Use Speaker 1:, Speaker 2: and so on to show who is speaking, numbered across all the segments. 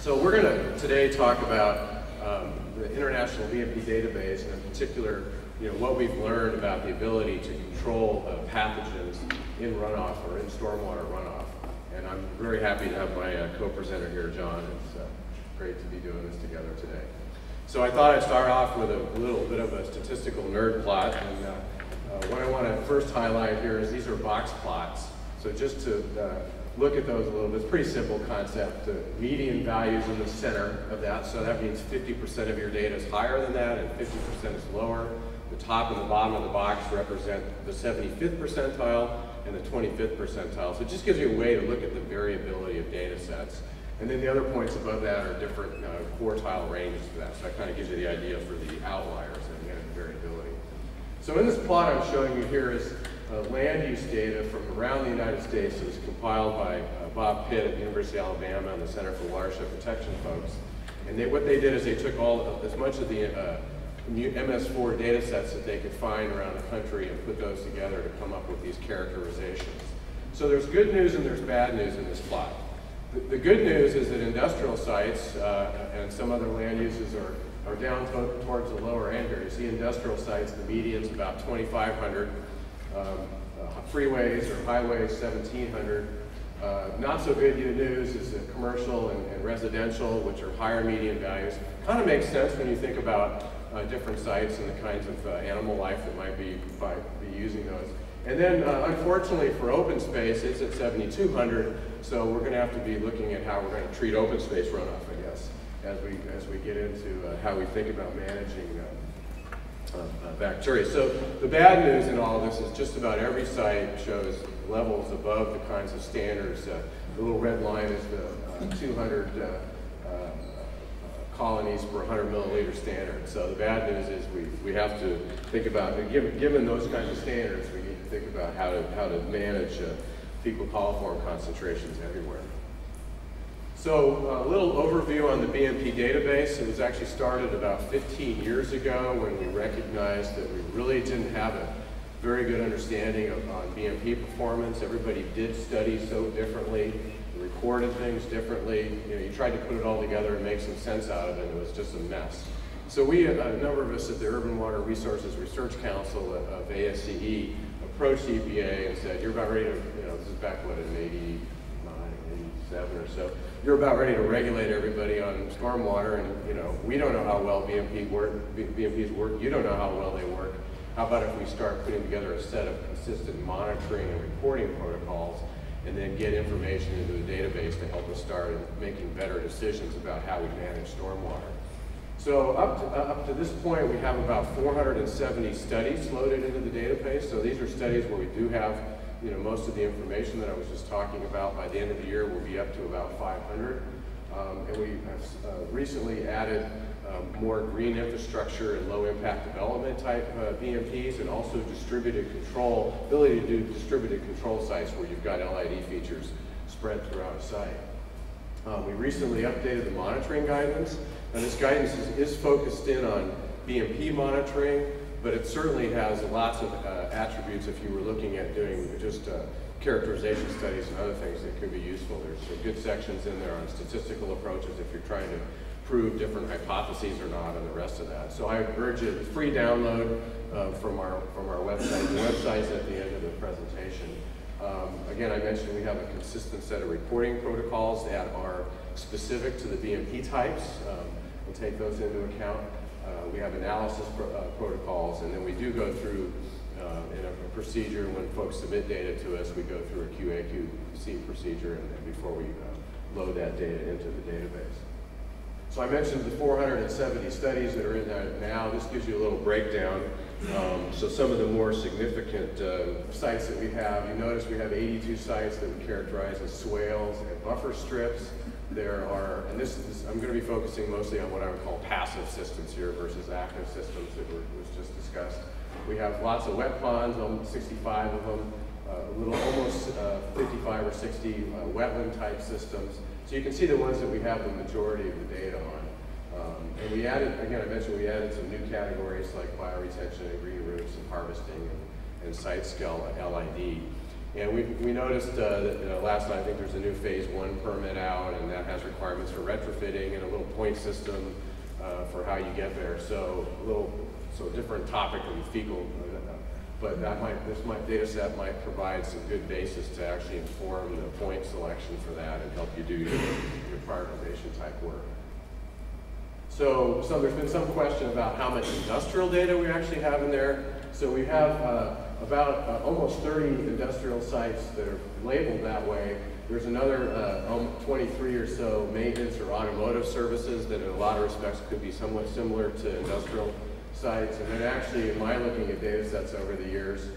Speaker 1: So we're going to today talk about the International BMP Database, and in particular, what we've learned about the ability to control pathogens in runoff or in stormwater runoff. And I'm very happy to have my co-presenter here, John. It's great to be doing this together today. So I thought I'd start off with a little bit of a statistical nerd plot. And what I want to first highlight here is these are box plots. So just to look at those a little bit, it's a pretty simple concept. The median values in the center of that, so that means 50% of your data is higher than that and 50% is lower. The top and the bottom of the box represent the 75th percentile and the 25th percentile. So it just gives you a way to look at the variability of data sets. And then the other points above that are different quartile ranges for that. So that kind of gives you the idea for the outliers and the variability. So in this plot I'm showing you here is land use data from around the United States. It was compiled by Bob Pitt at the University of Alabama and the Center for Watershed Protection folks. And what they did is they took as much of the MS4 data sets that they could find around the country and put those together to come up with these characterizations. So there's good news and there's bad news in this plot. The good news is that industrial sites and some other land uses are down towards the lower end here. You see industrial sites, the median's about 2,500. Freeways or highways, 1,700. Not so good news is the commercial and residential, which are higher median values. Kind of makes sense when you think about different sites and the kinds of animal life that might be using those. And then, unfortunately, for open space, it's at 7,200. So we're going to have to be looking at how we're going to treat open space runoff, I guess, as we get into how we think about managing bacteria. So the bad news in all of this is just about every site shows levels above the kinds of standards. The little red line is the 200 colonies per 100 milliliter standard. So the bad news is we have to think about, given those kinds of standards, we need to think about how to manage fecal coliform concentrations everywhere. So a little overview on the BMP database. It was actually started about 15 years ago when we recognized that we really didn't have a very good understanding on BMP performance. Everybody did study so differently, recorded things differently. You tried to put it all together and make some sense out of it, and it was just a mess. So we, a number of us at the Urban Water Resources Research Council of ASCE, approached EPA and said, you're about ready to, this is back, what, in 89, 87 or so, you're about ready to regulate everybody on stormwater, and we don't know how well BMPs work, you don't know how well they work. How about if we start putting together a set of consistent monitoring and reporting protocols and then get information into the database to help us start making better decisions about how we manage stormwater. So up to this point, we have about 470 studies loaded into the database. So these are studies where we do have most of the information that I was just talking about. By the end of the year, we'll be up to about 500. And we have recently added more green infrastructure and low impact development type BMPs, and also distributed control, ability to do distributed control sites where you've got LID features spread throughout a site. We recently updated the monitoring guidance, and this guidance is focused in on BMP monitoring, but it certainly has lots of attributes if you were looking at doing just characterization studies and other things that could be useful. There's good sections in there on statistical approaches if you're trying to prove different hypotheses or not, and the rest of that. So I urge you, it's free download from our website. The website's at the end of the presentation. Again, I mentioned we have a consistent set of reporting protocols that are specific to the BMP types. We'll take those into account. We have analysis protocols, and then we do go through in a procedure when folks submit data to us, we go through a QA/QC procedure and before we load that data into the database. So I mentioned the 470 studies that are in there now. This gives you a little breakdown. So some of the more significant sites that we have, you notice we have 82 sites that we characterize as swales and buffer strips. There are, and I'm going to be focusing mostly on what I would call passive systems here versus active systems that was just discussed. We have lots of wet ponds, almost 65 of them, almost 55 or 60 wetland type systems. So you can see the ones that we have the majority of the data on. And we added, again, I mentioned we added some new categories like bioretention and green roots and harvesting and site scale LID. And we noticed that last night, I think there's a new phase 1 permit out, and that has requirements for retrofitting and a little point system for how you get there. So different topic than fecal, but this data set might provide some good basis to actually inform the point selection for that and help you do your prioritization type work. So there's been some question about how much industrial data we actually have in there. So we have about almost 30 industrial sites that are labeled that way. There's another 23 or so maintenance or automotive services that in a lot of respects could be somewhat similar to industrial sites. And then actually, in my looking at data sets over the years,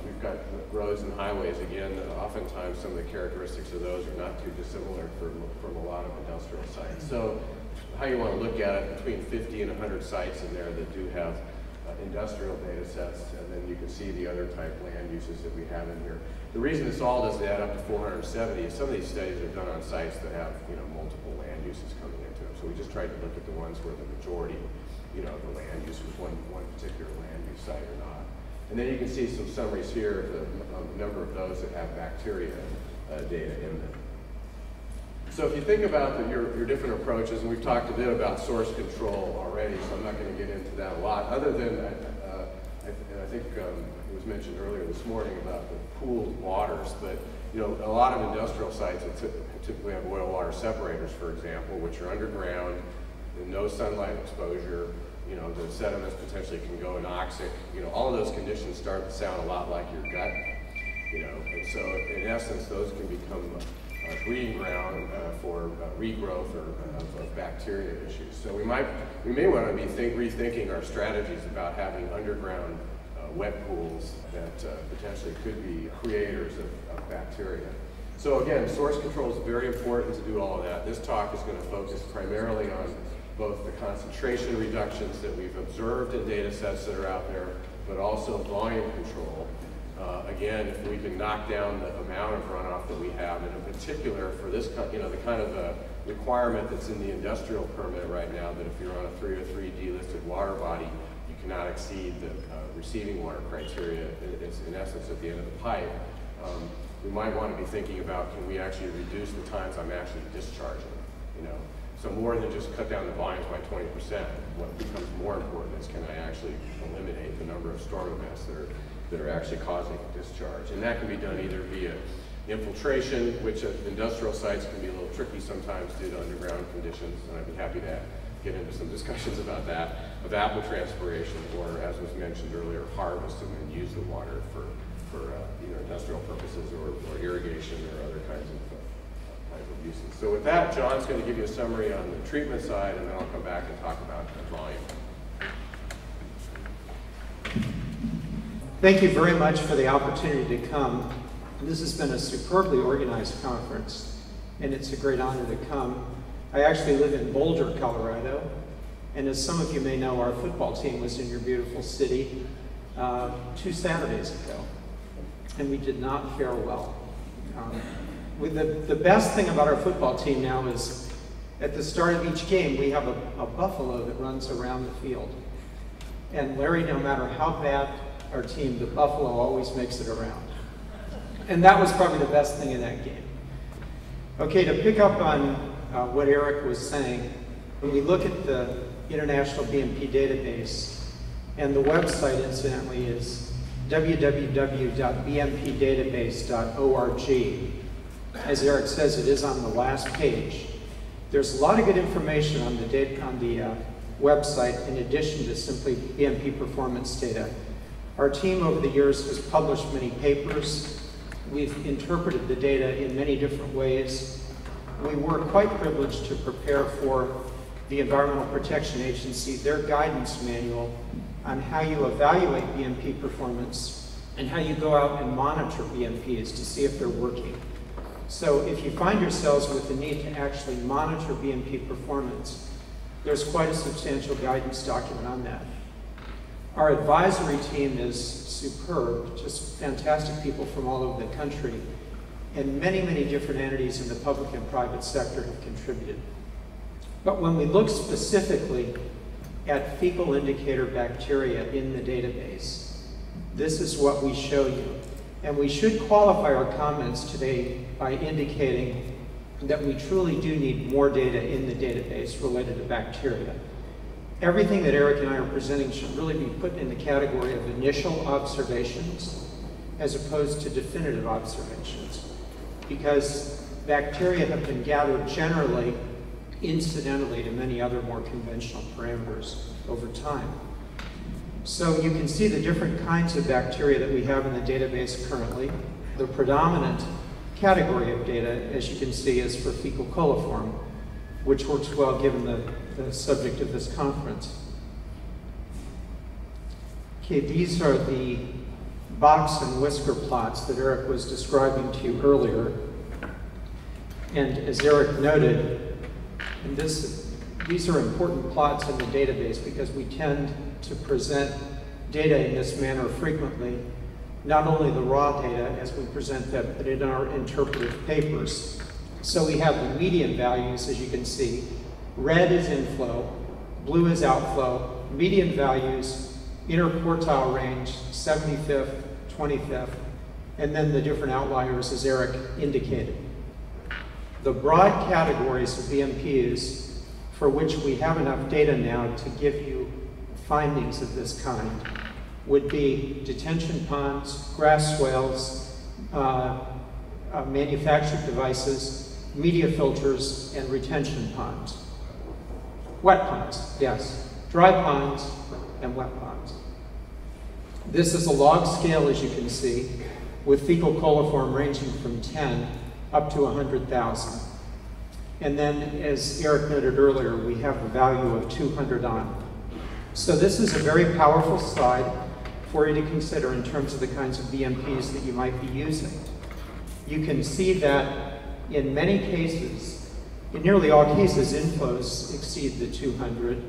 Speaker 1: we've got roads and highways again. Oftentimes some of the characteristics of those are not too dissimilar from a lot of industrial sites. So how you want to look at it, between 50 and 100 sites in there that do have industrial data sets, and then you can see the other type land uses that we have in here. The reason this all doesn't add up to 470 is some of these studies are done on sites that have multiple land uses coming into them. So we just tried to look at the ones where the majority the land use was one particular land use site or not. And then you can see some summaries here of the number of those that have bacteria data in them. So if you think about your different approaches, and we've talked a bit about source control already, so I'm not going to get into that a lot, other than I think it was mentioned earlier this morning about the pooled waters, but a lot of industrial sites typically have oil water separators, for example, which are underground, no sunlight exposure, the sediments potentially can go anoxic, all of those conditions start to sound a lot like your gut, and so in essence those can become breeding ground for regrowth of bacteria issues. So we may want to be rethinking our strategies about having underground wet pools that potentially could be creators of bacteria. So again, source control is very important to do all of that. This talk is going to focus primarily on both the concentration reductions that we've observed in data sets that are out there, but also volume control. Again, if we can knock down the amount of runoff that we have, and in particular for this, the kind of requirement that's in the industrial permit right now, that if you're on a 303 delisted water body, you cannot exceed the receiving water criteria. It's in essence at the end of the pipe. We might want to be thinking about, can we actually reduce the times I'm actually discharging? So more than just cut down the volumes by 20%. What becomes more important is, can I actually eliminate the number of storm events that are actually causing discharge? And that can be done either via infiltration, which at industrial sites can be a little tricky sometimes due to underground conditions, and I'd be happy to get into some discussions about that, evapotranspiration, or as was mentioned earlier, harvest and then use the water for either industrial purposes or irrigation or other kinds of uses. So with that, John's going to give you a summary on the treatment side, and then I'll come back and talk about the volume.
Speaker 2: Thank you very much for the opportunity to come. This has been a superbly organized conference, and it's a great honor to come. I actually live in Boulder, Colorado, and as some of you may know, our football team was in your beautiful city 2 Saturdays ago, and we did not fare well. The best thing about our football team now is at the start of each game, we have a buffalo that runs around the field. And Larry, no matter how bad our team, the buffalo always makes it around. And that was probably the best thing in that game. Okay, to pick up on what Eric was saying, when we look at the International BMP Database, and the website, incidentally, is www.bmpdatabase.org. As Eric says, it is on the last page. There's a lot of good information on the website in addition to simply BMP performance data. Our team over the years has published many papers. We've interpreted the data in many different ways. We were quite privileged to prepare for the Environmental Protection Agency their guidance manual on how you evaluate BMP performance and how you go out and monitor BMPs to see if they're working. So if you find yourselves with the need to actually monitor BMP performance, there's quite a substantial guidance document on that. Our advisory team is superb, just fantastic people from all over the country, and many, many different entities in the public and private sector have contributed. But when we look specifically at fecal indicator bacteria in the database, this is what we show you. And we should qualify our comments today by indicating that we truly do need more data in the database related to bacteria. Everything that Eric and I are presenting should really be put in the category of initial observations as opposed to definitive observations, because bacteria have been gathered generally incidentally to many other more conventional parameters over time. So you can see the different kinds of bacteria that we have in the database currently. The predominant category of data, as you can see, is for fecal coliform, which works well given the subject of this conference. Okay, these are the box and whisker plots that Eric was describing to you earlier. And as Eric noted, and these are important plots in the database because we tend to present data in this manner frequently, not only the raw data as we present them, but in our interpretive papers. So we have the median values, as you can see. Red is inflow, blue is outflow, median values, inner quartile range, 75th, 25th, and then the different outliers as Eric indicated. The broad categories of BMPs for which we have enough data now to give you findings of this kind would be detention ponds, grass swales, manufactured devices, media filters, and retention ponds. Wet ponds, yes. Dry ponds and wet ponds. This is a log scale, as you can see, with fecal coliform ranging from 10 up to 100,000. And then, as Eric noted earlier, we have a value of 200 on. So this is a very powerful slide for you to consider in terms of the kinds of BMPs that you might be using. You can see that in many cases, in nearly all cases, inflows exceed the 200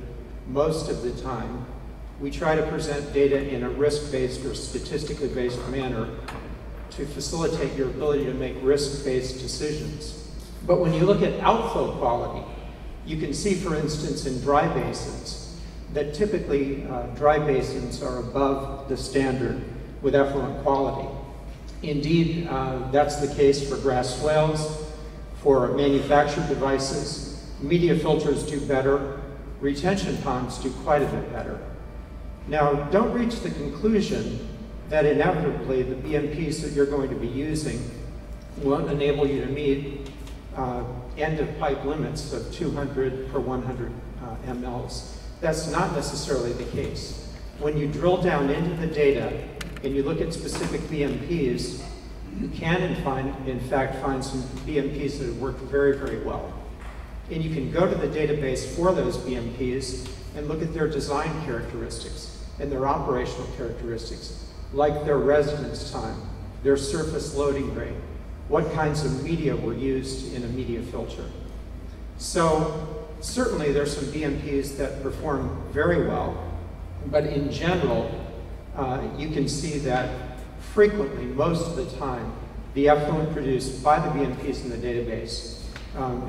Speaker 2: most of the time. We try to present data in a risk-based or statistically based manner to facilitate your ability to make risk-based decisions. But when you look at outflow quality, you can see, for instance, in dry basins, that typically dry basins are above the standard with effluent quality. Indeed, that's the case for grass swales, for manufactured devices. Media filters do better. Retention ponds do quite a bit better. Now, don't reach the conclusion that inevitably the BMPs that you're going to be using won't enable you to meet end-of-pipe limits of 200 per 100 mLs. That's not necessarily the case. When you drill down into the data and you look at specific BMPs, you can in fact find some BMPs that have worked very, very well. And you can go to the database for those BMPs and look at their design characteristics and their operational characteristics, like their residence time, their surface loading rate, what kinds of media were used in a media filter. So certainly there's some BMPs that perform very well, but in general, you can see that frequently, most of the time, the effluent produced by the BMPs in the database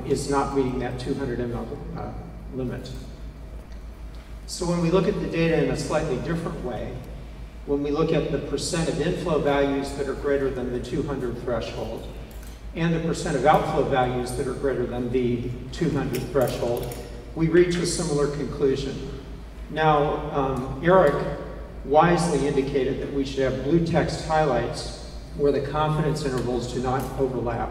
Speaker 2: is not meeting that 200 ml limit. So when we look at the data in a slightly different way, when we look at the percent of inflow values that are greater than the 200 threshold, and the percent of outflow values that are greater than the 200 threshold, we reach a similar conclusion. Now, Eric wisely indicated that we should have blue text highlights where the confidence intervals do not overlap.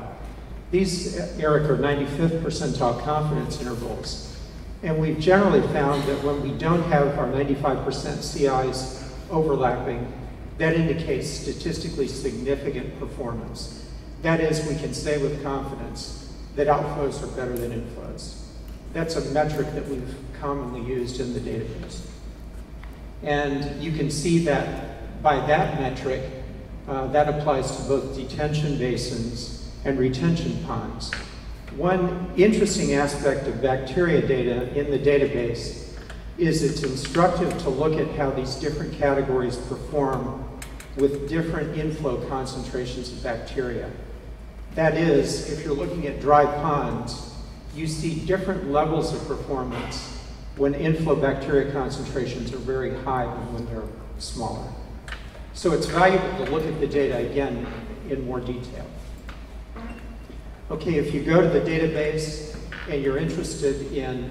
Speaker 2: These, Eric, are 95th percentile confidence intervals. And we've generally found that when we don't have our 95% CIs overlapping, that indicates statistically significant performance. That is, we can say with confidence that outflows are better than inflows. That's a metric that we've commonly used in the database. And you can see that by that metric, that applies to both detention basins and retention ponds. One interesting aspect of bacteria data in the database is it's instructive to look at how these different categories perform with different inflow concentrations of bacteria. That is, if you're looking at dry ponds, you see different levels of performance when inflow bacteria concentrations are very high than when they're smaller. So it's valuable to look at the data again in more detail. Okay, if you go to the database and you're interested in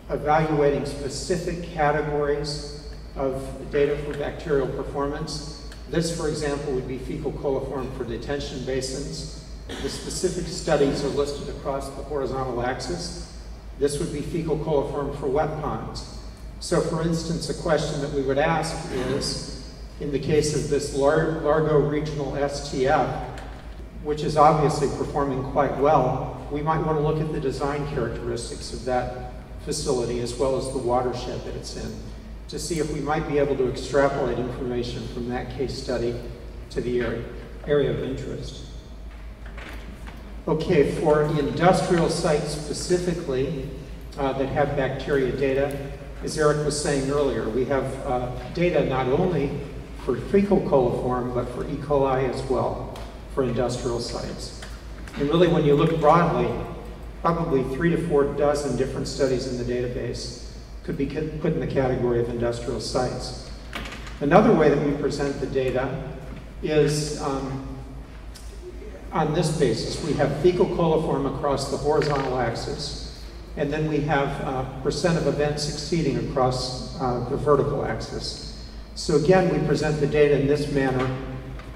Speaker 2: evaluating specific categories of data for bacterial performance, this, for example, would be fecal coliform for detention basins. The specific studies are listed across the horizontal axis. This would be fecal coliform for wet ponds. So, for instance, a question that we would ask is, in the case of this Largo Regional STF, which is obviously performing quite well, we might want to look at the design characteristics of that facility as well as the watershed that it's in to see if we might be able to extrapolate information from that case study to the area of interest. Okay, for industrial sites specifically that have bacteria data, as Eric was saying earlier, we have data not only for fecal coliform, but for E. coli as well for industrial sites. And really, when you look broadly, probably 3 to 4 dozen different studies in the database could be put in the category of industrial sites. Another way that we present the data is on this basis. We have fecal coliform across the horizontal axis, and then we have percent of events exceeding across the vertical axis. So again, we present the data in this manner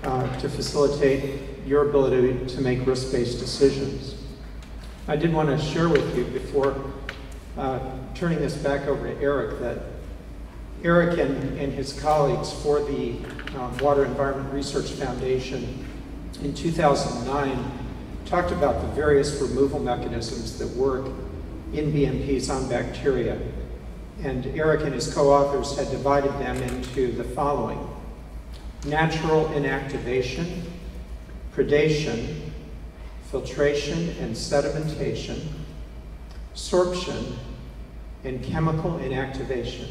Speaker 2: to facilitate your ability to make risk-based decisions. I did want to share with you before turning this back over to Eric that Eric and his colleagues for the Water Environment Research Foundation in 2009 talked about the various removal mechanisms that work in BMPs on bacteria. And Eric and his co-authors had divided them into the following: natural inactivation, predation, filtration and sedimentation, sorption, and chemical inactivation.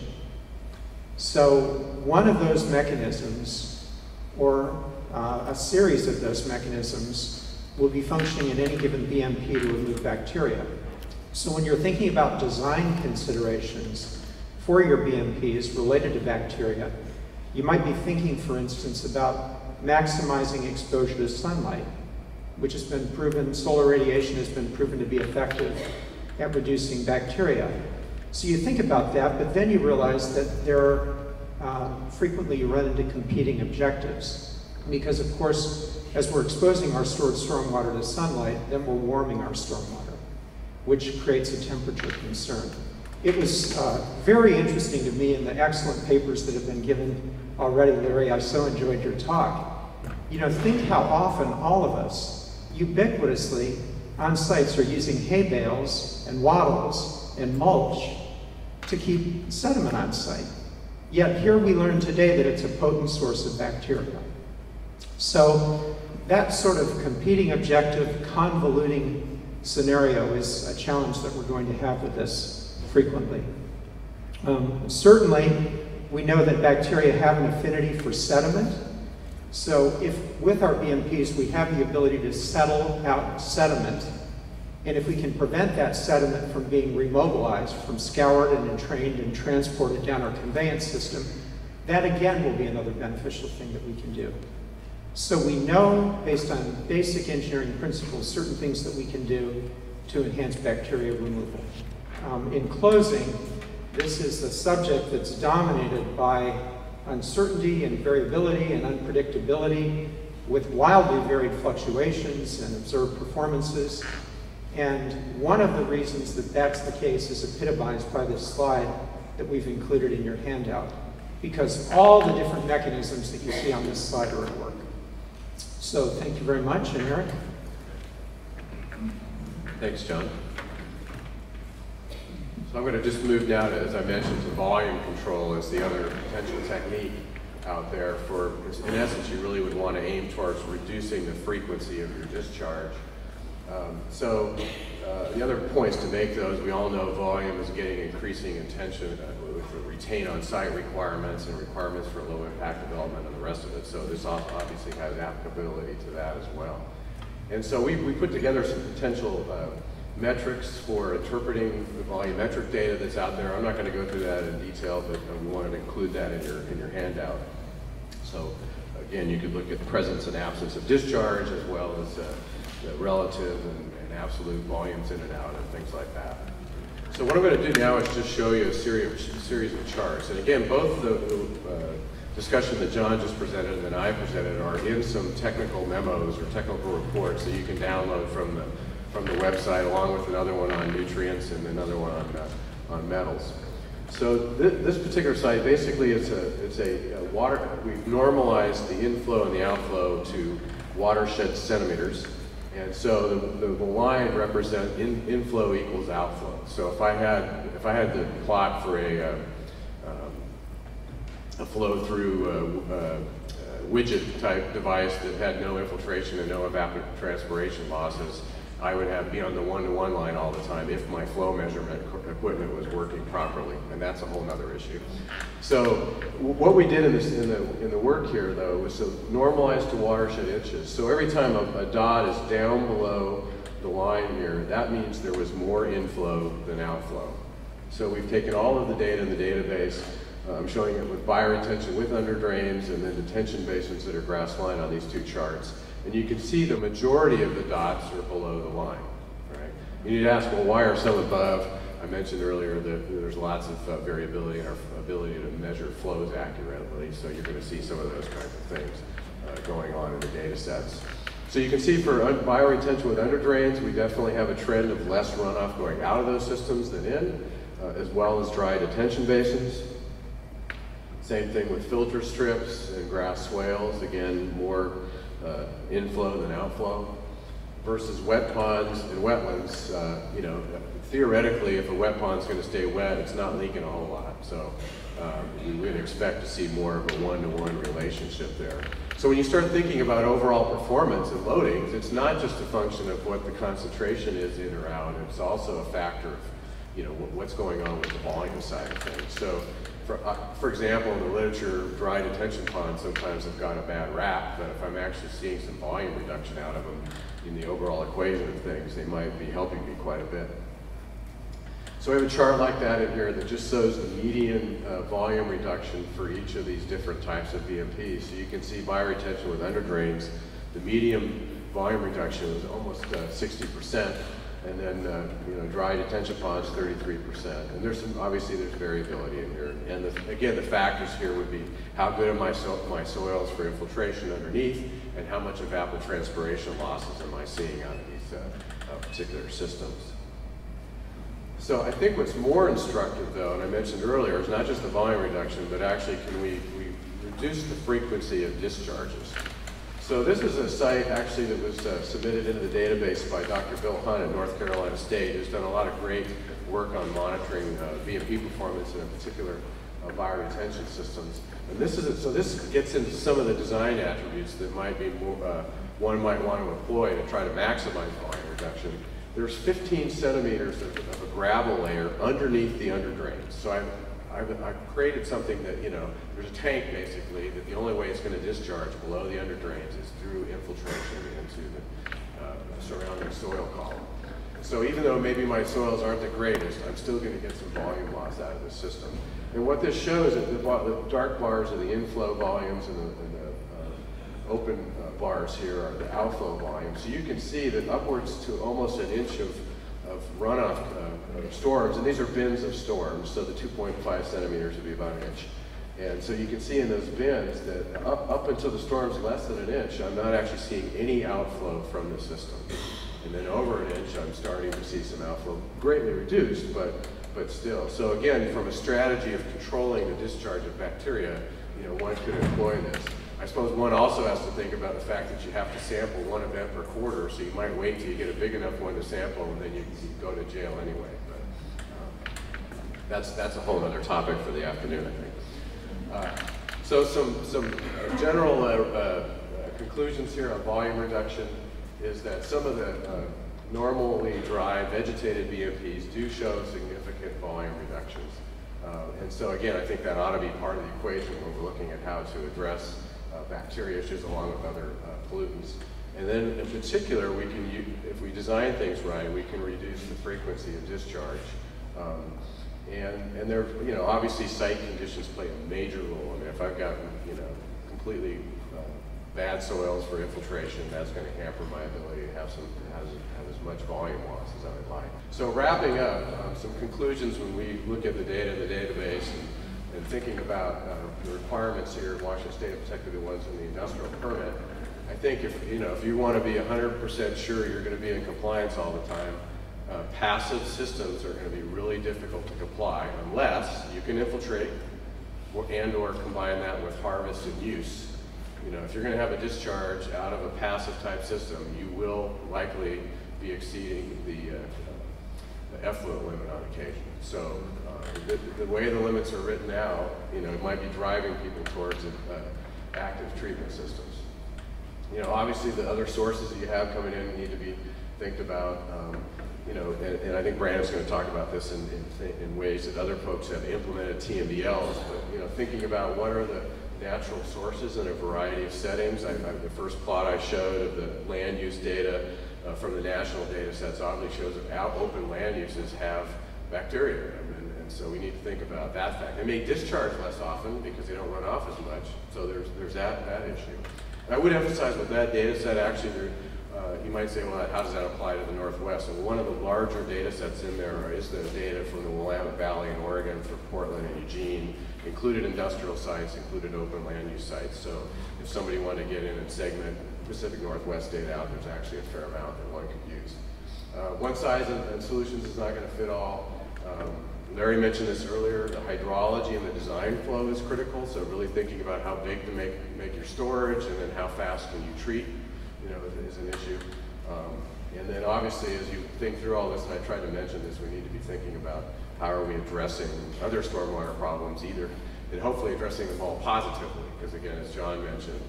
Speaker 2: So one of those mechanisms, or a series of those mechanisms, will be functioning in any given BMP to remove bacteria. So when you're thinking about design considerations for your BMPs related to bacteria, you might be thinking, for instance, about maximizing exposure to sunlight, which has been proven, solar radiation has been proven to be effective at reducing bacteria. So you think about that, but then you realize that there are, frequently you run into competing objectives. Because of course, as we're exposing our stored stormwater to sunlight, then we're warming our stormwater, which creates a temperature concern. It was very interesting to me in the excellent papers that have been given already, Larry. I so enjoyed your talk. You know, think how often all of us, ubiquitously, on sites are using hay bales and wattles and mulch to keep sediment on site. Yet here we learn today that it's a potent source of bacteria. So that sort of competing objective, convoluting scenario is a challenge that we're going to have with this frequently. Certainly, we know that bacteria have an affinity for sediment. So if with our BMPs we have the ability to settle out sediment, and if we can prevent that sediment from being remobilized, from scoured and entrained and transported down our conveyance system, that again will be another beneficial thing that we can do. So we know, based on basic engineering principles, certain things that we can do to enhance bacteria removal. In closing, this is a subject that's dominated by uncertainty and variability and unpredictability, with wildly varied fluctuations and observed performances. And one of the reasons that that's the case is epitomized by this slide that we've included in your handout, because all the different mechanisms that you see on this slide are at work. So thank you very much, and Eric?
Speaker 1: Thanks, John. So I'm going to just move now to, as I mentioned, to volume control as the other potential technique out there for, in essence, you really would want to aim towards reducing the frequency of your discharge. The other points to make, though, is we all know volume is getting increasing attention with the retain on-site requirements and requirements for low impact development and the rest of it. So this obviously has applicability to that as well. And so we put together some potential metrics for interpreting the volumetric data that's out there. I'm not going to go through that in detail, but we wanted to include that in your handout. So again, you could look at the presence and absence of discharge, as well as the relative and absolute volumes in and out and things like that. So what I'm going to do now is just show you a series of charts. And again, both the discussion that John just presented and that I presented are in some technical memos or technical reports that you can download from the website, along with another one on nutrients and another one on metals. So this particular site, basically it's a water, we've normalized the inflow and the outflow to watershed centimeters. And so the line represents inflow equals outflow. So if I had to plot for a flow through widget type device that had no infiltration and no evapotranspiration losses, I would be on the one-to-one line all the time if my flow measurement equipment was working properly, and that's a whole nother issue. So what we did in the work here, though, was to normalize to watershed inches. So every time a dot is down below the line here, that means there was more inflow than outflow. So we've taken all of the data in the database. I'm showing it with bioretention with underdrains and then detention basins that are grass line on these two charts. And you can see the majority of the dots are below the line, right? You need to ask, well, why are some above? I mentioned earlier that there's lots of variability in our ability to measure flows accurately, so you're going to see some of those kinds of things going on in the data sets. So you can see for bioretention with underdrains, we definitely have a trend of less runoff going out of those systems than in, as well as dry detention basins. Same thing with filter strips and grass swales, again, more inflow than outflow. Versus wet ponds and wetlands, you know, theoretically, if a wet pond's going to stay wet, it's not leaking a whole lot. So we would expect to see more of a one-to-one relationship there. So when you start thinking about overall performance and loadings, it's not just a function of what the concentration is in or out. It's also a factor of, you know, what's going on with the volume side of things. So for example, in the literature, dry detention ponds sometimes have got a bad rap, but if I'm actually seeing some volume reduction out of them in the overall equation of things, they might be helping me quite a bit. So we have a chart like that in here that just shows the median volume reduction for each of these different types of BMPs. So you can see bioretention with underdrains, the median volume reduction was almost 60%. And then, you know, dry detention ponds, 33%. And there's obviously there's variability in here. And again, the factors here would be how good are my soils for infiltration underneath, and how much evapotranspiration losses am I seeing out of these particular systems. So I think what's more instructive, though, and I mentioned earlier, is not just the volume reduction, but actually can we reduce the frequency of discharges. So this is a site actually that was submitted into the database by Dr. Bill Hunt at North Carolina State, who's done a lot of great work on monitoring BMP performance and in particular bioretention systems. And this is so this gets into some of the design attributes that might be more, one might want to employ to try to maximize volume reduction. There's 15 centimeters of a gravel layer underneath the underdrains. So I've created something that, you know, there's a tank basically that the only way it's going to discharge below the underdrains is through infiltration into the surrounding soil column. So even though maybe my soils aren't the greatest, I'm still going to get some volume loss out of this system. And what this shows is the dark bars are the inflow volumes and the open bars here are the outflow volumes. So you can see that upwards to almost an inch of runoff storms, and these are bins of storms, so the 2.5 centimeters would be about an inch. And so you can see in those bins that up until the storm's less than an inch, I'm not actually seeing any outflow from the system. And then over an inch, I'm starting to see some outflow, greatly reduced, but still. So again, from a strategy of controlling the discharge of bacteria, you know, one could employ this. I suppose one also has to think about the fact that you have to sample one event per quarter, so you might wait till you get a big enough one to sample, and then you go to jail anyway. But that's a whole other topic for the afternoon, I think. So some general conclusions here on volume reduction is that some of the normally dry vegetated BMPs do show significant volume reductions. And so again, I think that ought to be part of the equation when we're looking at how to address bacteria issues along with other pollutants. And then in particular, we can if we design things right, we can reduce the frequency of discharge. And there, you know, obviously site conditions play a major role. I mean, if I've got, you know, completely bad soils for infiltration, that's going to hamper my ability to have as much volume loss as I would like. So wrapping up, some conclusions when we look at the data in the database and thinking about the requirements here in Washington State, particularly the ones in the industrial permit. I think if you want to be 100% sure you're going to be in compliance all the time, passive systems are going to be really difficult to comply unless you can infiltrate and/or combine that with harvest and use. If you're going to have a discharge out of a passive type system, you will likely be exceeding the effluent limit on occasion. So the way the limits are written now, it might be driving people towards active treatment systems. Obviously the other sources that you have coming in need to be think about. And I think Brandon's going to talk about this in ways that other folks have implemented TMDLs. But thinking about what are the natural sources in a variety of settings. The first plot I showed of the land use data from the national data sets obviously shows that open land uses have bacteria in them, and so we need to think about that fact. They may discharge less often because they don't run off as much, so there's that issue. And I would emphasize with that data set, actually, you might say, well, how does that apply to the Northwest? And one of the larger data sets in there is the data from the Willamette Valley in Oregon for Portland and Eugene, included industrial sites, included open land use sites. So if somebody wanted to get in and segment Pacific Northwest data out, there's actually a fair amount that one could use. One size and solutions is not going to fit all. Larry mentioned this earlier, the hydrology and the design flow is critical, so really thinking about how big to make your storage and then how fast can you treat, is an issue. And then obviously as you think through all this, and I tried to mention this, we need to be thinking about how are we addressing other stormwater problems, and hopefully addressing them all positively, because again, as John mentioned,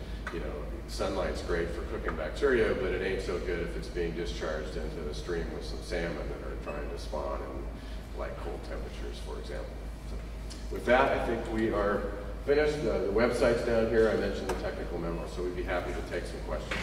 Speaker 1: sunlight's great for cooking bacteria, but it ain't so good if it's being discharged into the stream with some salmon that are trying to spawn in like cold temperatures, for example. So with that, I think we are finished. The website's down here. I mentioned the technical memo, so we'd be happy to take some questions.